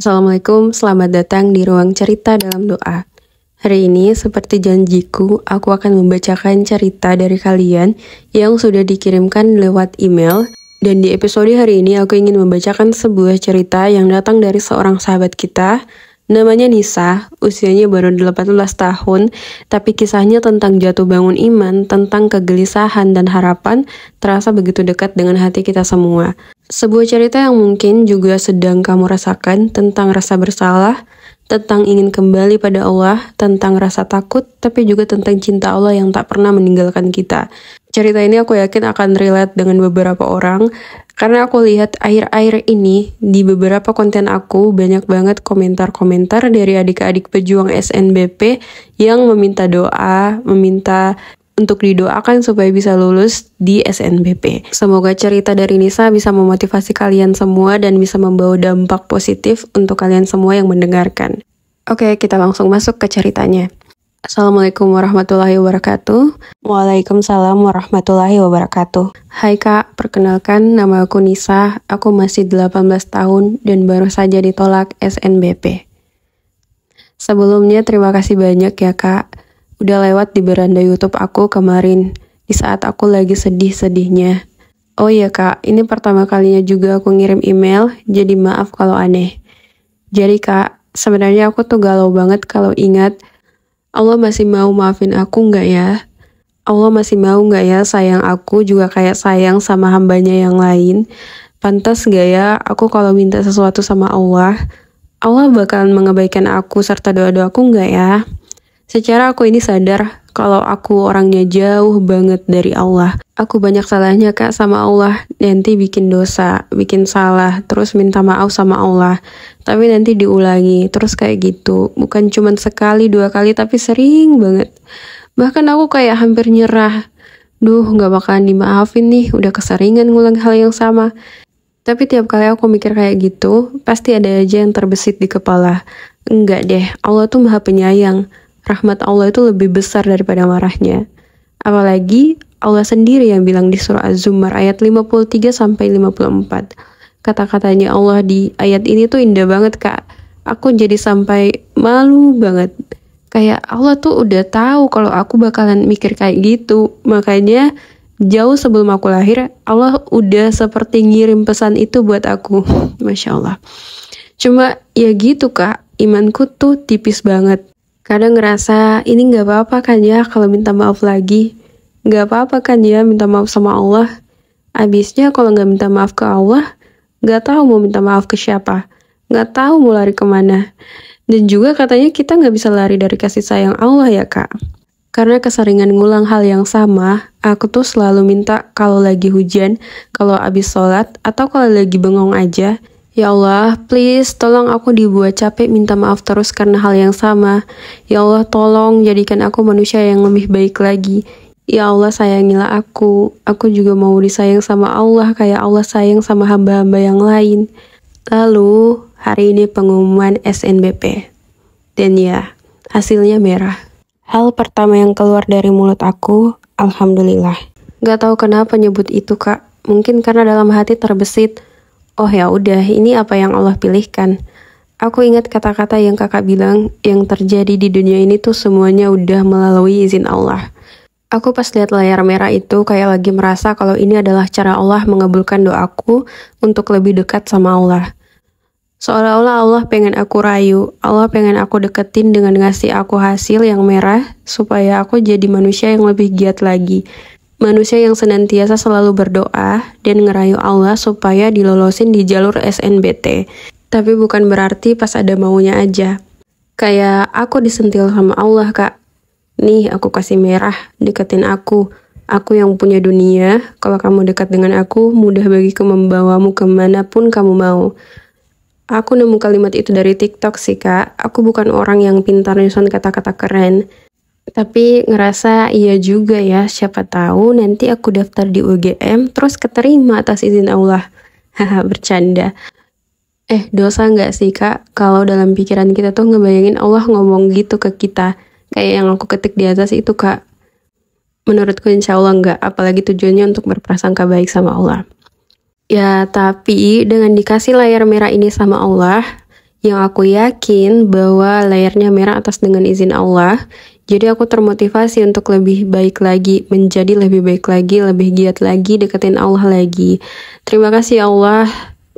Assalamualaikum, selamat datang di ruang cerita dalam doa. Hari ini, seperti janjiku, aku akan membacakan cerita dari kalian yang sudah dikirimkan lewat email. Dan di episode hari ini, aku ingin membacakan sebuah cerita yang datang dari seorang sahabat kita. Namanya Nisa, usianya baru 18 tahun, tapi kisahnya tentang jatuh bangun iman, tentang kegelisahan dan harapan, terasa begitu dekat dengan hati kita semua. Sebuah cerita yang mungkin juga sedang kamu rasakan tentang rasa bersalah, tentang ingin kembali pada Allah, tentang rasa takut, tapi juga tentang cinta Allah yang tak pernah meninggalkan kita. Cerita ini aku yakin akan relate dengan beberapa orang, karena aku lihat akhir-akhir ini di beberapa konten aku banyak banget komentar-komentar dari adik-adik pejuang SNBP yang meminta doa, meminta untuk didoakan supaya bisa lulus di SNBP. Semoga cerita dari Nisa bisa memotivasi kalian semua dan bisa membawa dampak positif untuk kalian semua yang mendengarkan. Oke, kita langsung masuk ke ceritanya. Assalamualaikum warahmatullahi wabarakatuh. Waalaikumsalam warahmatullahi wabarakatuh. Hai Kak, perkenalkan nama aku Nisa. Aku masih 18 tahun dan baru saja ditolak SNBP. Sebelumnya terima kasih banyak ya Kak. Udah lewat di beranda YouTube aku kemarin, di saat aku lagi sedih-sedihnya. Oh iya Kak, ini pertama kalinya juga aku ngirim email, jadi maaf kalau aneh. Jadi Kak, sebenarnya aku tuh galau banget kalau ingat Allah masih mau maafin aku nggak ya? Allah masih mau nggak ya sayang aku juga kayak sayang sama hambanya yang lain? Pantas nggak ya aku kalau minta sesuatu sama Allah? Allah bakalan mengabaikan aku serta doa-doaku nggak ya? Secara aku ini sadar kalau aku orangnya jauh banget dari Allah. Aku banyak salahnya Kak sama Allah. Nanti bikin dosa, bikin salah, terus minta maaf sama Allah. Tapi nanti diulangi, terus kayak gitu. Bukan cuma sekali, 2 kali, tapi sering banget. Bahkan aku kayak hampir nyerah. Duh, gak bakalan dimaafin nih, udah keseringan ngulang hal yang sama. Tapi tiap kali aku mikir kayak gitu, pasti ada aja yang terbesit di kepala. Enggak deh, Allah tuh maha penyayang. Rahmat Allah itu lebih besar daripada marahnya. Apalagi Allah sendiri yang bilang di surah Az-Zumar ayat 53-54. Kata-katanya Allah di ayat ini tuh indah banget Kak. Aku jadi sampai malu banget. Kayak Allah tuh udah tahu kalau aku bakalan mikir kayak gitu. Makanya jauh sebelum aku lahir, Allah udah seperti ngirim pesan itu buat aku. Masya Allah. Cuma ya gitu Kak, imanku tuh tipis banget. Kadang ngerasa ini gak apa-apa kan ya kalau minta maaf lagi. Gak apa-apa kan ya minta maaf sama Allah. Abisnya kalau gak minta maaf ke Allah, gak tahu mau minta maaf ke siapa. Gak tahu mau lari kemana. Dan juga katanya kita gak bisa lari dari kasih sayang Allah ya Kak. Karena keseringan ngulang hal yang sama, aku tuh selalu minta kalau lagi hujan, kalau abis sholat, atau kalau lagi bengong aja, ya Allah, please tolong aku dibuat capek minta maaf terus karena hal yang sama. Ya Allah, tolong jadikan aku manusia yang lebih baik lagi. Ya Allah, sayangilah aku. Aku juga mau disayang sama Allah kayak Allah sayang sama hamba-hamba yang lain. Lalu, hari ini pengumuman SNBP. Dan ya, hasilnya merah. Hal pertama yang keluar dari mulut aku, Alhamdulillah. Gak tahu kenapa nyebut itu Kak. Mungkin karena dalam hati terbesit, oh ya udah, ini apa yang Allah pilihkan. Aku ingat kata-kata yang Kakak bilang, yang terjadi di dunia ini tuh semuanya udah melalui izin Allah. Aku pas lihat layar merah itu kayak lagi merasa kalau ini adalah cara Allah mengabulkan doaku untuk lebih dekat sama Allah. Seolah-olah Allah pengen aku rayu, Allah pengen aku deketin dengan ngasih aku hasil yang merah supaya aku jadi manusia yang lebih giat lagi. Manusia yang senantiasa selalu berdoa dan ngerayu Allah supaya dilolosin di jalur SNBT. Tapi bukan berarti pas ada maunya aja. Kayak aku disentil sama Allah Kak. Nih aku kasih merah, deketin aku. Aku yang punya dunia, kalau kamu dekat dengan aku, mudah bagiku membawamu kemanapun kamu mau. Aku nemu kalimat itu dari TikTok sih Kak. Aku bukan orang yang pintar nyusun kata-kata keren. Tapi ngerasa iya juga ya, siapa tahu nanti aku daftar di UGM terus keterima atas izin Allah. Haha, bercanda. Dosa nggak sih Kak kalau dalam pikiran kita tuh ngebayangin Allah ngomong gitu ke kita? Kayak yang aku ketik di atas itu Kak. Menurutku insya Allah nggak, apalagi tujuannya untuk berprasangka baik sama Allah. Ya tapi dengan dikasih layar merah ini sama Allah, Yang aku yakin bahwa layarnya merah atas dengan izin Allah. Jadi aku termotivasi untuk lebih baik lagi, menjadi lebih baik lagi, lebih giat lagi, deketin Allah lagi. Terima kasih Allah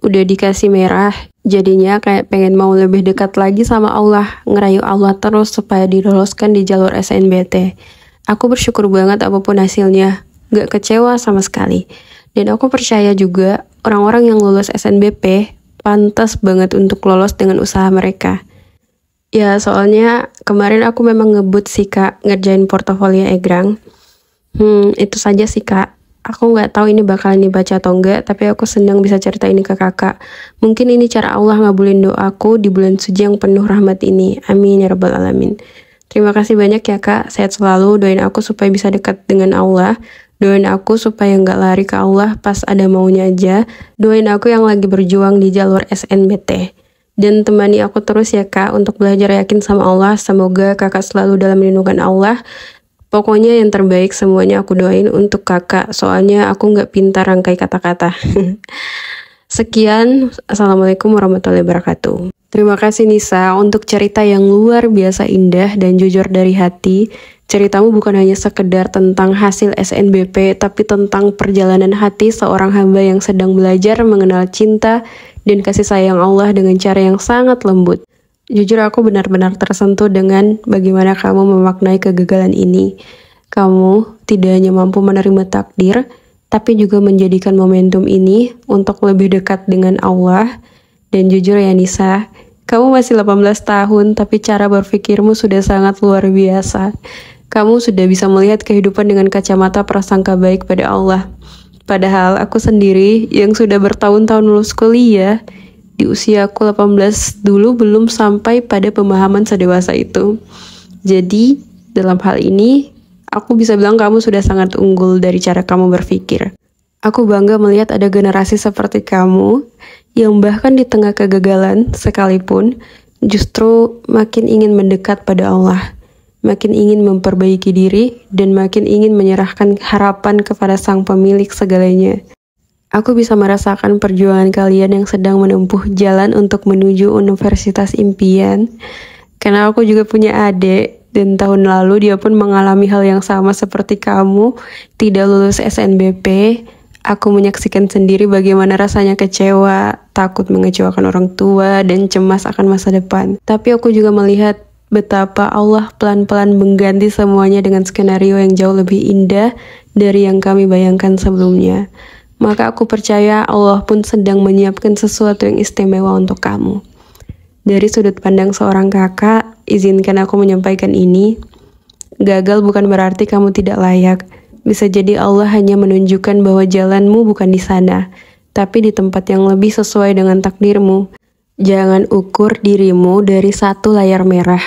udah dikasih merah. Jadinya kayak pengen mau lebih dekat lagi sama Allah, ngerayu Allah terus supaya diloloskan di jalur SNBT. Aku bersyukur banget apapun hasilnya, gak kecewa sama sekali. Dan aku percaya juga orang-orang yang lulus SNBP pantas banget untuk lolos dengan usaha mereka. Ya, soalnya kemarin aku memang ngebut sih Kak, ngerjain portofolio Egrang. Itu saja sih Kak. Aku nggak tahu ini bakalan dibaca atau enggak, tapi aku senang bisa cerita ini ke kakak. Mungkin ini cara Allah ngabulin doaku di bulan suci yang penuh rahmat ini. Amin ya rabbal alamin. Terima kasih banyak ya Kak, sehat selalu, doain aku supaya bisa dekat dengan Allah. Doain aku supaya nggak lari ke Allah pas ada maunya aja. Doain aku yang lagi berjuang di jalur SNBT. Dan temani aku terus ya Kak untuk belajar yakin sama Allah. Semoga kakak selalu dalam lindungan Allah. Pokoknya yang terbaik semuanya aku doain untuk kakak. Soalnya aku nggak pintar rangkai kata-kata. Sekian, Assalamualaikum warahmatullahi wabarakatuh. Terima kasih Nisa untuk cerita yang luar biasa indah dan jujur dari hati. Ceritamu bukan hanya sekedar tentang hasil SNBP, tapi tentang perjalanan hati seorang hamba yang sedang belajar mengenal cinta dan kasih sayang Allah dengan cara yang sangat lembut. Jujur aku benar-benar tersentuh dengan bagaimana kamu memaknai kegagalan ini. Kamu tidak hanya mampu menerima takdir, tapi juga menjadikan momentum ini untuk lebih dekat dengan Allah. Dan jujur ya Nisa, kamu masih 18 tahun, tapi cara berpikirmu sudah sangat luar biasa. Kamu sudah bisa melihat kehidupan dengan kacamata prasangka baik pada Allah. Padahal aku sendiri yang sudah bertahun-tahun lulus kuliah, di usia aku 18 dulu belum sampai pada pemahaman sedewasa itu. Jadi, dalam hal ini, aku bisa bilang kamu sudah sangat unggul dari cara kamu berpikir. Aku bangga melihat ada generasi seperti kamu, yang bahkan di tengah kegagalan sekalipun, justru makin ingin mendekat pada Allah. Makin ingin memperbaiki diri, dan makin ingin menyerahkan harapan kepada Sang Pemilik segalanya. Aku bisa merasakan perjuangan kalian yang sedang menempuh jalan untuk menuju universitas impian. Karena aku juga punya adik, dan tahun lalu dia pun mengalami hal yang sama seperti kamu, tidak lulus SNBP. Aku menyaksikan sendiri bagaimana rasanya kecewa, takut mengecewakan orang tua, dan cemas akan masa depan. Tapi aku juga melihat betapa Allah pelan-pelan mengganti semuanya dengan skenario yang jauh lebih indah dari yang kami bayangkan sebelumnya. Maka aku percaya Allah pun sedang menyiapkan sesuatu yang istimewa untuk kamu. Dari sudut pandang seorang kakak, izinkan aku menyampaikan ini. Gagal bukan berarti kamu tidak layak. Bisa jadi Allah hanya menunjukkan bahwa jalanmu bukan di sana, tapi di tempat yang lebih sesuai dengan takdirmu. Jangan ukur dirimu dari satu layar merah.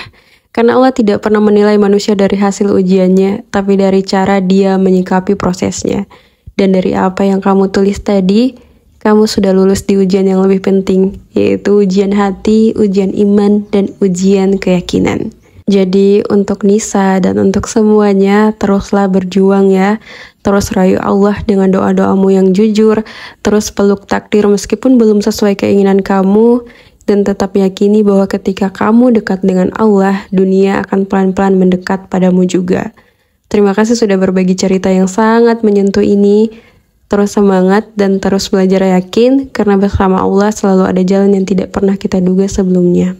Karena Allah tidak pernah menilai manusia dari hasil ujiannya, tapi dari cara dia menyikapi prosesnya. Dan dari apa yang kamu tulis tadi, kamu sudah lulus di ujian yang lebih penting, yaitu ujian hati, ujian iman, dan ujian keyakinan. Jadi untuk Nisa dan untuk semuanya, teruslah berjuang ya. Terus rayu Allah dengan doa-doamu yang jujur. Terus peluk takdir meskipun belum sesuai keinginan kamu. Dan tetap yakini bahwa ketika kamu dekat dengan Allah, dunia akan pelan-pelan mendekat padamu juga. Terima kasih sudah berbagi cerita yang sangat menyentuh ini. Terus semangat dan terus belajar yakin, karena bersama Allah selalu ada jalan yang tidak pernah kita duga sebelumnya.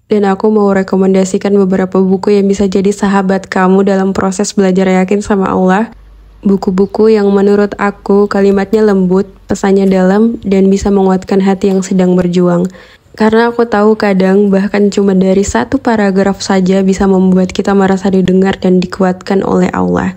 Dan aku mau rekomendasikan beberapa buku yang bisa jadi sahabat kamu dalam proses belajar yakin sama Allah. Buku-buku yang menurut aku kalimatnya lembut, pesannya dalam, dan bisa menguatkan hati yang sedang berjuang. Karena aku tahu kadang bahkan cuma dari satu paragraf saja bisa membuat kita merasa didengar dan dikuatkan oleh Allah.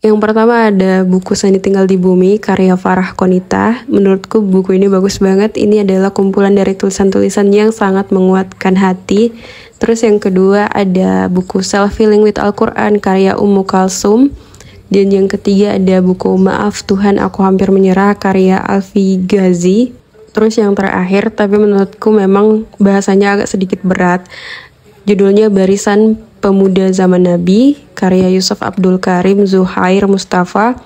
Yang pertama ada buku Seni Tinggal di Bumi, karya Farah Konita. Menurutku buku ini bagus banget. Ini adalah kumpulan dari tulisan-tulisan yang sangat menguatkan hati. Terus yang kedua ada buku Self Healing with Al-Quran, karya Ummu Kalsum. Dan yang ketiga ada buku Maaf Tuhan Aku Hampir Menyerah, karya Alfi Ghazi. Terus yang terakhir, tapi menurutku memang bahasanya agak sedikit berat. Judulnya Barisan Pemuda Zaman Nabi, karya Yusuf Abdul Karim Zuhair Mustafa.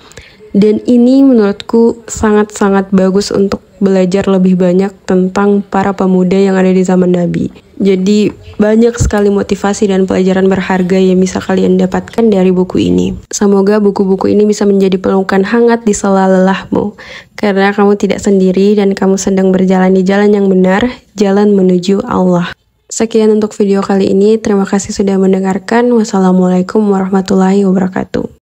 Dan ini menurutku sangat-sangat bagus untuk belajar lebih banyak tentang para pemuda yang ada di zaman Nabi. Jadi banyak sekali motivasi dan pelajaran berharga yang bisa kalian dapatkan dari buku ini. Semoga buku-buku ini bisa menjadi pelukan hangat di sela lelahmu. Karena kamu tidak sendiri dan kamu sedang berjalan di jalan yang benar, jalan menuju Allah. Sekian untuk video kali ini. Terima kasih sudah mendengarkan. Wassalamualaikum warahmatullahi wabarakatuh.